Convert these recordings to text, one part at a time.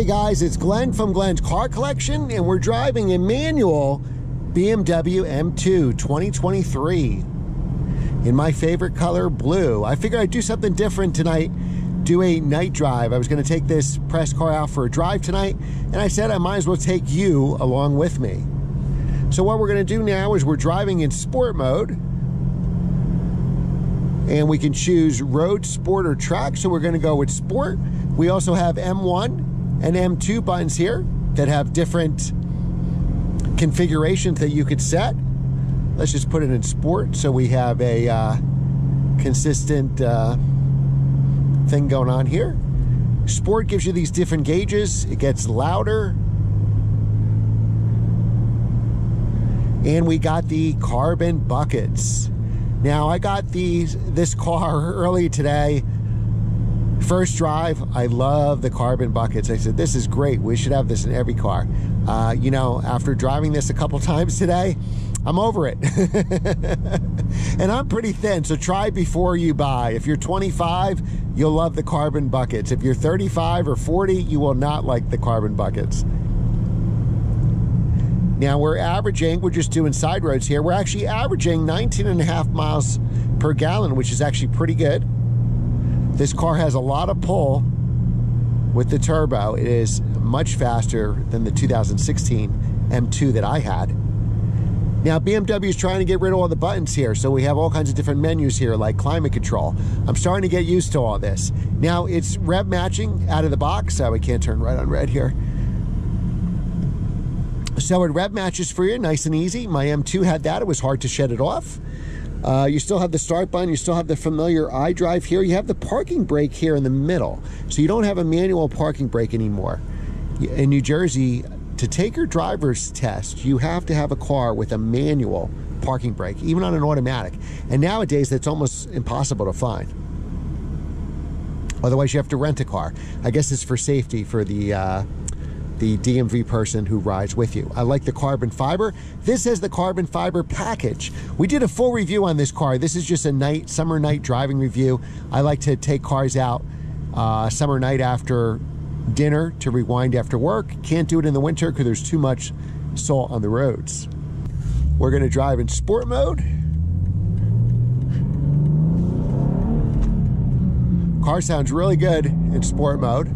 Hey guys, it's Glenn from Glenn's Car Collection, and we're driving a manual BMW M2 2023 in my favorite color, blue. I figured I'd do something different tonight, do a night drive. I was gonna take this press car out for a drive tonight, and I said I might as well take you along with me. So what we're gonna do now is we're driving in sport mode, and we can choose road, sport, or track. So we're gonna go with sport. We also have M1 and M2 buttons here that have different configurations that you could set. Let's just put it in sport so we have a consistent thing going on here. Sport gives you these different gauges. It gets louder. And we got the carbon buckets. Now I got this car early today. First drive, I love the carbon buckets. I said, this is great. We should have this in every car. You know, after driving this a couple times today, I'm over it. And I'm pretty thin, so try before you buy. If you're 25, you'll love the carbon buckets. If you're 35 or 40, you will not like the carbon buckets. Now we're just doing side roads here. We're actually averaging 19.5 miles per gallon, which is actually pretty good. This car has a lot of pull with the turbo. It is much faster than the 2016 M2 that I had. Now BMW is trying to get rid of all the buttons here, so we have all kinds of different menus here like climate control. I'm starting to get used to all this. Now it's rev matching out of the box, so we can't turn right on red here. So it rev matches for you, nice and easy. My M2 had that, it was hard to shut it off. You still have the start button, you still have the familiar iDrive here. You have the parking brake here in the middle. So you don't have a manual parking brake anymore. In New Jersey, to take your driver's test, you have to have a car with a manual parking brake, even on an automatic. And nowadays, that's almost impossible to find. Otherwise, you have to rent a car. I guess it's for safety for the DMV person who rides with you. I like the carbon fiber. This is the carbon fiber package. We did a full review on this car. This is just a summer night driving review. I like to take cars out summer night after dinner to rewind after work. Can't do it in the winter because there's too much salt on the roads. We're gonna drive in sport mode. Car sounds really good in sport mode.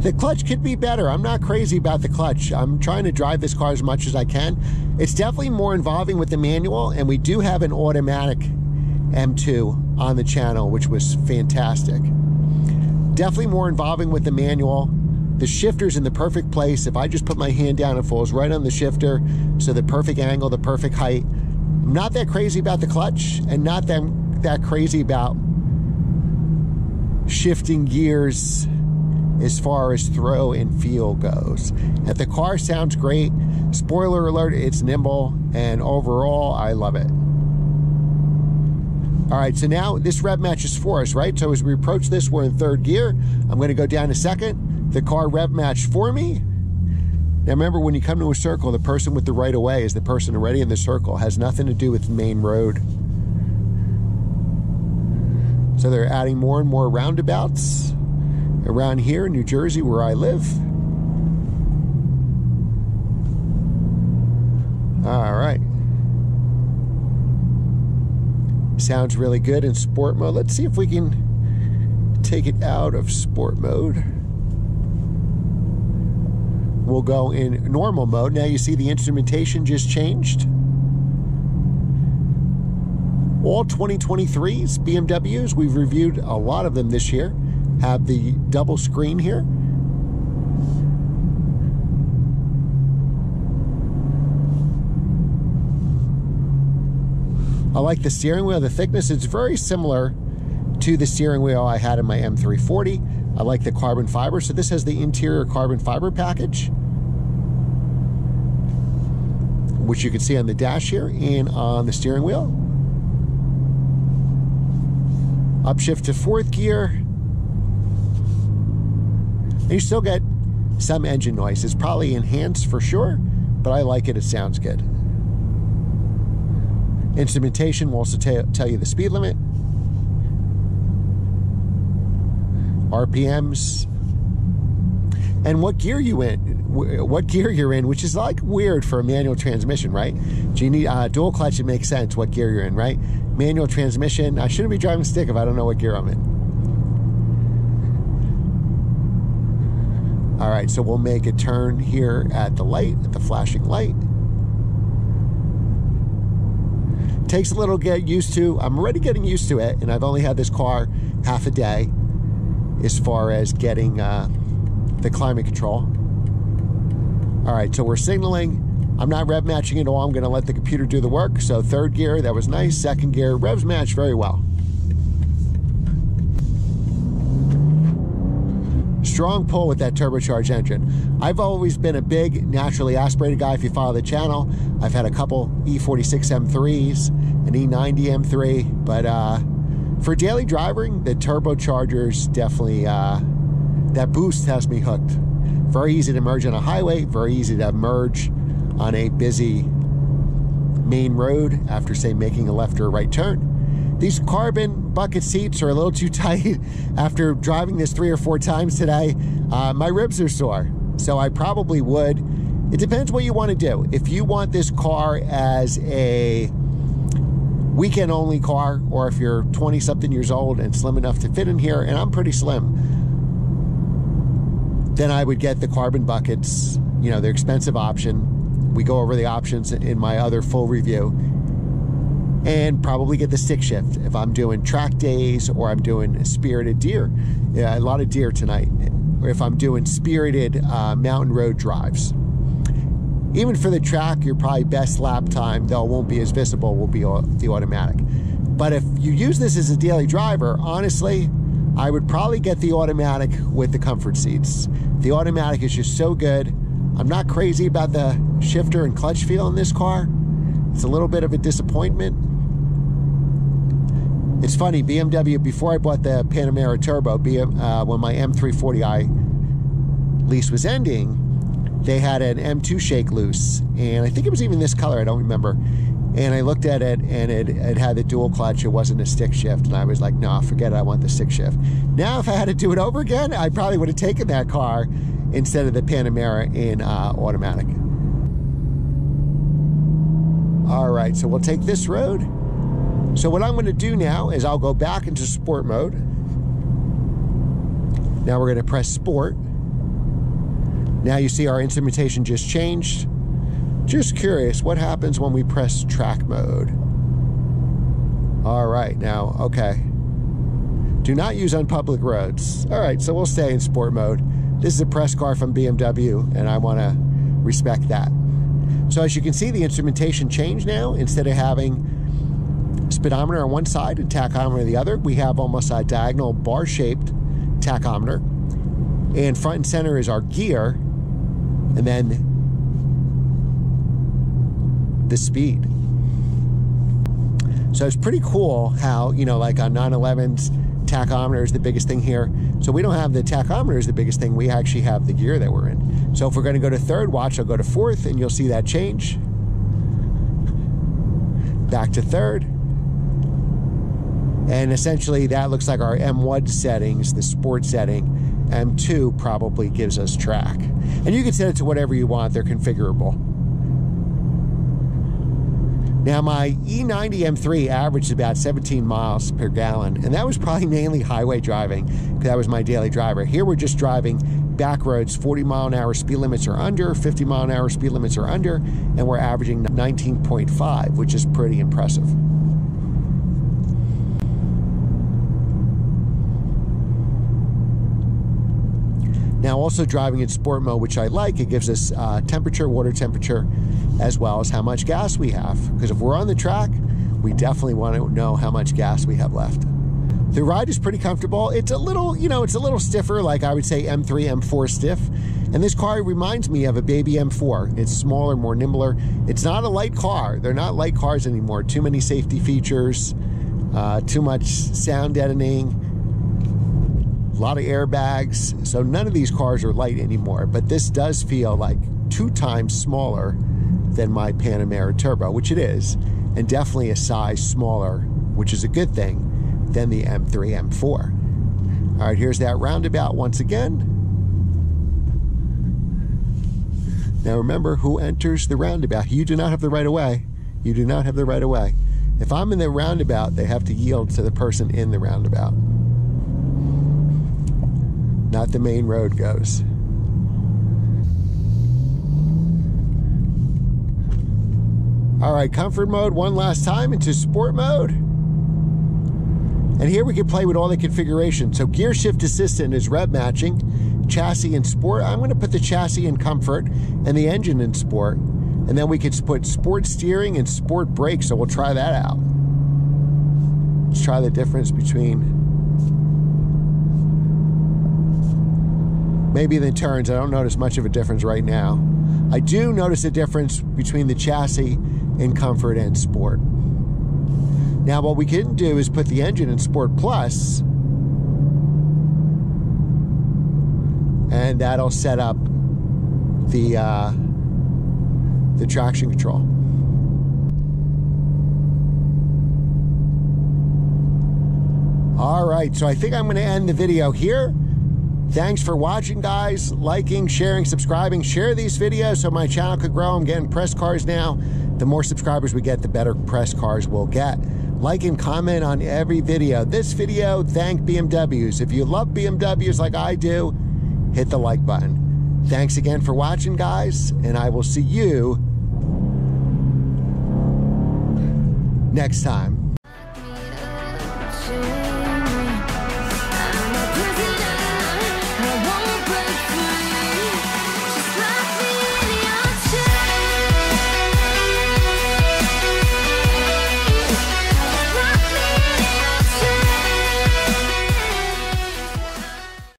The clutch could be better. I'm not crazy about the clutch. I'm trying to drive this car as much as I can. It's definitely more involving with the manual, and we do have an automatic M2 on the channel, which was fantastic. Definitely more involving with the manual. The shifter's in the perfect place. If I just put my hand down, it falls right on the shifter, so the perfect angle, the perfect height. I'm not that crazy about the clutch, and not that crazy about shifting gears as far as throw and feel goes. And the car sounds great. Spoiler alert, it's nimble, and overall, I love it. All right, so now this rev matches for us, right? So as we approach this, we're in third gear. I'm gonna go down a second. The car rev matched for me. Now remember, when you come to a circle, the person with the right of way is the person already in the circle. It has nothing to do with the main road. So they're adding more and more roundabouts around here in New Jersey where I live. All right. Sounds really good in sport mode. Let's see if we can take it out of sport mode. We'll go in normal mode. Now you see the instrumentation just changed. All 2023s BMWs, we've reviewed a lot of them this year, have the double screen here. I like the steering wheel, the thickness. It's very similar to the steering wheel I had in my M340. I like the carbon fiber. So this has the interior carbon fiber package, which you can see on the dash here and on the steering wheel. Upshift to fourth gear. And you still get some engine noise. It's probably enhanced for sure, but I like it. It sounds good. Instrumentation will also tell you the speed limit, RPMs, and what gear you're in, which is like weird for a manual transmission, right? Do you need dual clutch? It makes sense what gear you're in, right? Manual transmission, I shouldn't be driving stick if I don't know what gear I'm in. All right, so we'll make a turn here at the light, at the flashing light. Takes a little get used to. I'm already getting used to it, and I've only had this car half a day as far as getting the climate control. All right, so we're signaling. I'm not rev matching at all. I'm gonna let the computer do the work. So third gear, that was nice. Second gear, revs match very well. Strong pull with that turbocharged engine. I've always been a big naturally aspirated guy. If you follow the channel, I've had a couple E46 M3s, an E90 M3, but for daily driving, the turbochargers definitely, that boost has me hooked. Very easy to merge on a highway, very easy to merge on a busy main road after, say, making a left or a right turn. These carbon bucket seats are a little too tight. After driving this 3 or 4 times today, my ribs are sore. So I probably would. It depends what you want to do. If you want this car as a weekend only car, or if you're 20-something years old and slim enough to fit in here, and I'm pretty slim, then I would get the carbon buckets. You know, they're expensive option. We go over the options in my other full review. And probably get the stick shift if I'm doing track days or I'm doing spirited deer. Yeah, a lot of deer tonight. Or if I'm doing spirited mountain road drives. Even for the track, your probably best lap time, though it won't be as visible, will be the automatic. But if you use this as a daily driver, honestly, I would probably get the automatic with the comfort seats. The automatic is just so good. I'm not crazy about the shifter and clutch feel in this car. It's a little bit of a disappointment. It's funny, BMW, before I bought the Panamera Turbo, when my M340i lease was ending, they had an M2 shake loose, and I think it was even this color, I don't remember. And I looked at it, and it had the dual clutch. It wasn't a stick shift, and I was like, no, forget it, I want the stick shift. Now, if I had to do it over again, I probably would have taken that car instead of the Panamera in automatic. All right, so we'll take this road. So what I'm going to do now is I'll go back into sport mode. Now we're going to press sport. Now you see our instrumentation just changed. Just curious, what happens when we press track mode? All right, now, okay. Do not use on public roads. All right, so we'll stay in sport mode. This is a press car from BMW, and I want to respect that. So as you can see, the instrumentation changed now. Instead of having speedometer on one side and tachometer on the other, we have almost a diagonal bar-shaped tachometer. And front and center is our gear, and then the speed. So it's pretty cool how, you know, like on 911's, tachometer is the biggest thing here. So we don't have the tachometer as the biggest thing. We actually have the gear that we're in. So if we're going to go to third, watch, I'll go to fourth, and you'll see that change. Back to third. And essentially that looks like our M1 settings, the sport setting. M2 probably gives us track. And you can set it to whatever you want. They're configurable. Now my E90 M3 averaged about 17 miles per gallon, and that was probably mainly highway driving, because that was my daily driver. Here we're just driving back roads, 40-mile-an-hour speed limits are under, 50-mile-an-hour speed limits are under, and we're averaging 19.5, which is pretty impressive. Now also driving in sport mode, which I like, it gives us temperature, water temperature, as well as how much gas we have. Because if we're on the track, we definitely want to know how much gas we have left. The ride is pretty comfortable. It's a little, you know, it's a little stiffer, like I would say M3, M4 stiff. And this car reminds me of a baby M4. It's smaller, more nimbler. It's not a light car. They're not light cars anymore. Too many safety features, too much sound deadening, a lot of airbags. So none of these cars are light anymore, but this does feel like 2 times smaller than my Panamera Turbo, which it is, and definitely a size smaller, which is a good thing, than the M3, M4. All right, here's that roundabout once again. Now remember, who enters the roundabout? You do not have the right of way. You do not have the right of way. If I'm in the roundabout, they have to yield to the person in the roundabout. Not the main road goes. All right, comfort mode one last time into sport mode. And here we can play with all the configurations. So gear shift assistant is rev matching, chassis in sport. I'm going to put the chassis in comfort and the engine in sport. And then we could put sport steering and sport brakes, so we'll try that out. Let's try the difference between maybe the turns. I don't notice much of a difference right now. I do notice a difference between the chassis in comfort and sport. Now what we can do is put the engine in Sport Plus, and that'll set up the traction control. All right, so I think I'm going to end the video here. Thanks for watching, guys. Liking, sharing, subscribing. Share these videos so my channel could grow. I'm getting press cars now. The more subscribers we get, the better press cars we'll get. Like and comment on every video. This video, thank BMWs. If you love BMWs like I do, hit the like button. Thanks again for watching, guys, and I will see you next time.